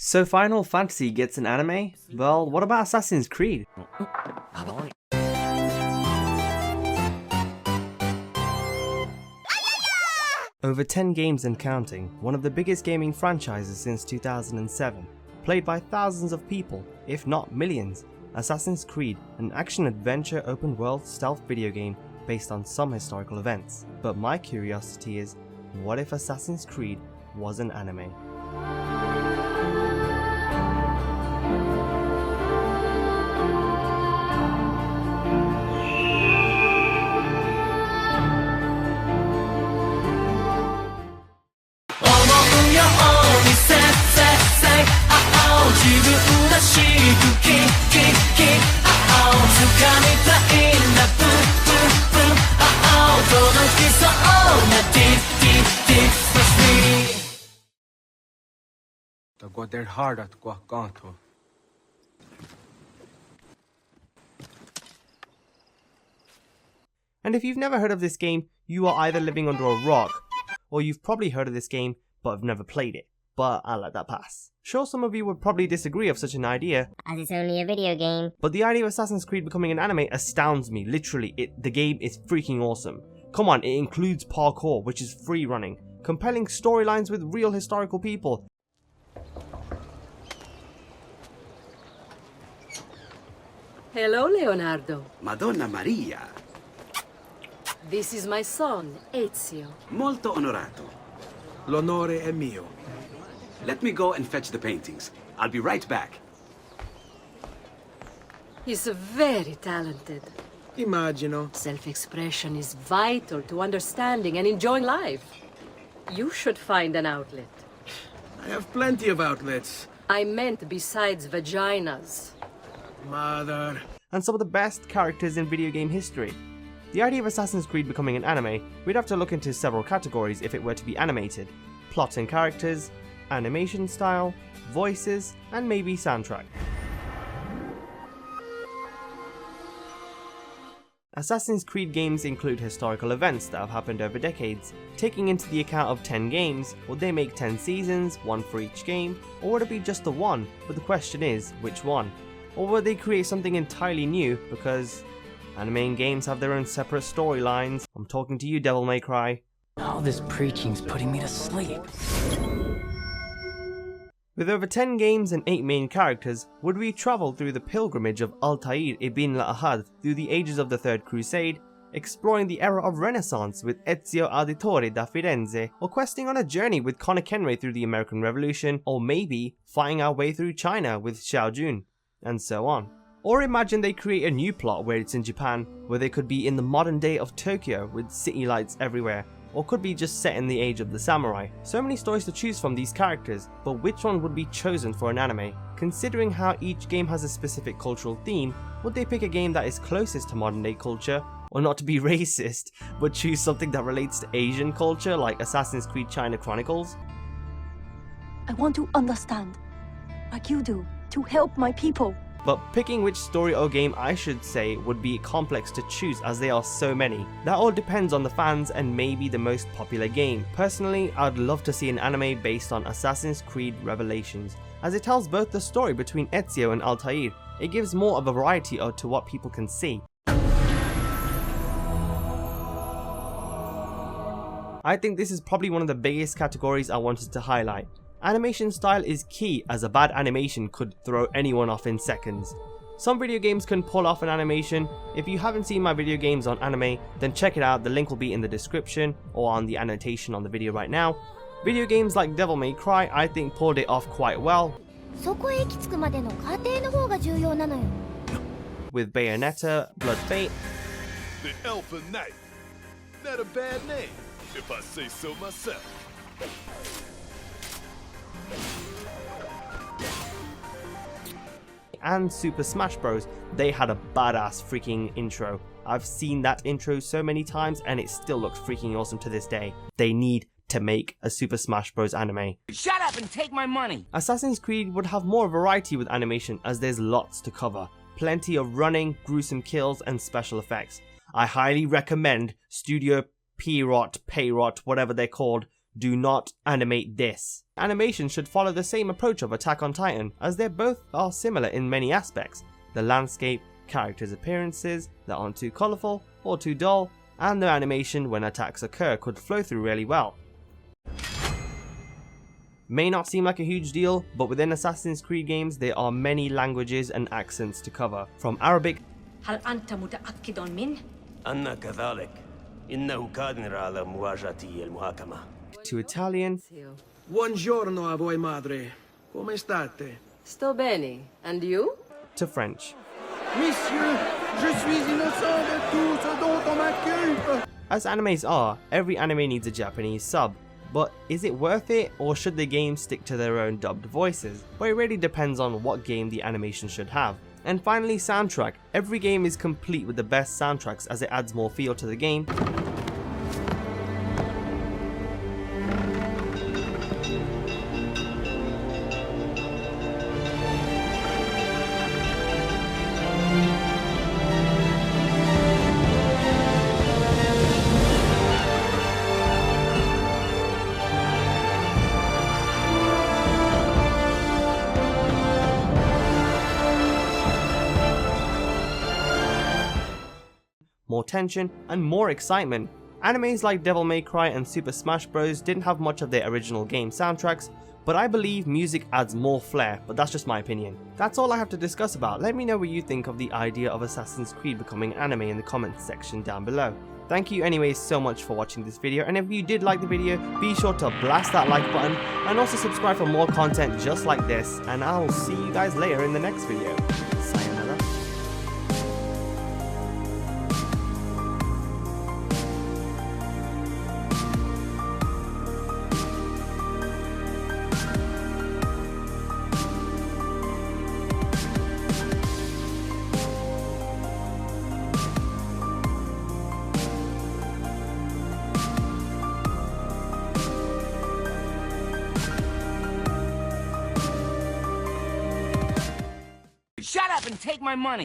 So Final Fantasy gets an anime? Well, what about Assassin's Creed? Over 10 games and counting, one of the biggest gaming franchises since 2007, played by thousands of people, if not millions, Assassin's Creed, an action-adventure open-world stealth video game based on some historical events. But my curiosity is, what if Assassin's Creed was an anime? And if you've never heard of this game, you are either living under a rock, or you've probably heard of this game but have never played it. But I'll let that pass. Sure, some of you would probably disagree of such an idea, as it's only a video game. But the idea of Assassin's Creed becoming an anime astounds me. Literally, the game is freaking awesome. Come on, it includes parkour, which is free running, compelling storylines with real historical people. Hello, Leonardo. Madonna Maria. This is my son, Ezio. Molto onorato. L'onore è mio. Let me go and fetch the paintings. I'll be right back. He's very talented. Immagino. Self-expression is vital to understanding and enjoying life. You should find an outlet. I have plenty of outlets. I meant besides vaginas. Mother. And some of the best characters in video game history. The idea of Assassin's Creed becoming an anime, we'd have to look into several categories if it were to be animated. Plot and characters, animation style, voices, and maybe soundtrack. Assassin's Creed games include historical events that have happened over decades. Taking into the account of 10 games, would they make 10 seasons, one for each game, or would it be just the one? But the question is, which one? Or would they create something entirely new, because anime and games have their own separate storylines? I'm talking to you, Devil May Cry. All this preaching's putting me to sleep. With over 10 games and 8 main characters, would we travel through the pilgrimage of Altair ibn Lahad through the ages of the Third Crusade, exploring the era of Renaissance with Ezio Auditore da Firenze, or questing on a journey with Conor Kenway through the American Revolution, or maybe fighting our way through China with Xiao Jun, and so on. Or imagine they create a new plot where it's in Japan, where they could be in the modern day of Tokyo with city lights everywhere, or could be just set in the age of the samurai. So many stories to choose from these characters, but which one would be chosen for an anime? Considering how each game has a specific cultural theme, would they pick a game that is closest to modern day culture? Or not to be racist, but choose something that relates to Asian culture like Assassin's Creed China Chronicles? I want to understand, like you do, to help my people. But picking which story or game I should say would be complex to choose as there are so many. That all depends on the fans and maybe the most popular game. Personally, I'd love to see an anime based on Assassin's Creed Revelations, as it tells both the story between Ezio and Altair. It gives more of a variety to what people can see. I think this is probably one of the biggest categories I wanted to highlight. Animation style is key, as a bad animation could throw anyone off in seconds. Some video games can pull off an animation. If you haven't seen my video games on anime, then check it out, the link will be in the description or on the annotation on the video right now. Video games like Devil May Cry I think pulled it off quite well, with Bayonetta, Blood Fate, The Elfin Knight. Not a bad name, if I say so myself. and Super Smash Bros. They had a badass freaking intro. I've seen that intro so many times and it still looks freaking awesome to this day. They need to make a Super Smash Bros. Anime. Shut up and take my money! Assassin's Creed would have more variety with animation as there's lots to cover. Plenty of running, gruesome kills and special effects. I highly recommend Studio P-Rot, Payrot, whatever they're called, do not animate this. Animation should follow the same approach of Attack on Titan, as they both are similar in many aspects. The landscape, characters' appearances that aren't too colourful or too dull, and the animation when attacks occur could flow through really well. May not seem like a huge deal, but within Assassin's Creed games there are many languages and accents to cover, from Arabic هل أنت متأكد من؟ أنا كذلك. إنه قادر على مواجهة المحاكمة. to Italian Buongiorno a voi, madre. Come state? Sto bene. And you? to French. Monsieur, je suis innocent de tout ce dont on m'accuse. As animes are, every anime needs a Japanese sub, but is it worth it, or should the game stick to their own dubbed voices? Well, it really depends on what game the animation should have. And finally, soundtrack. Every game is complete with the best soundtracks as it adds more feel to the game. More tension, and more excitement. Animes like Devil May Cry and Super Smash Bros. Didn't have much of their original game soundtracks, but I believe music adds more flair, but that's just my opinion. That's all I have to discuss about. Let me know what you think of the idea of Assassin's Creed becoming anime in the comments section down below. Thank you anyways so much for watching this video, and if you did like the video, be sure to blast that like button, and also subscribe for more content just like this, and I'll see you guys later in the next video. Sayonara. Shut up and take my money!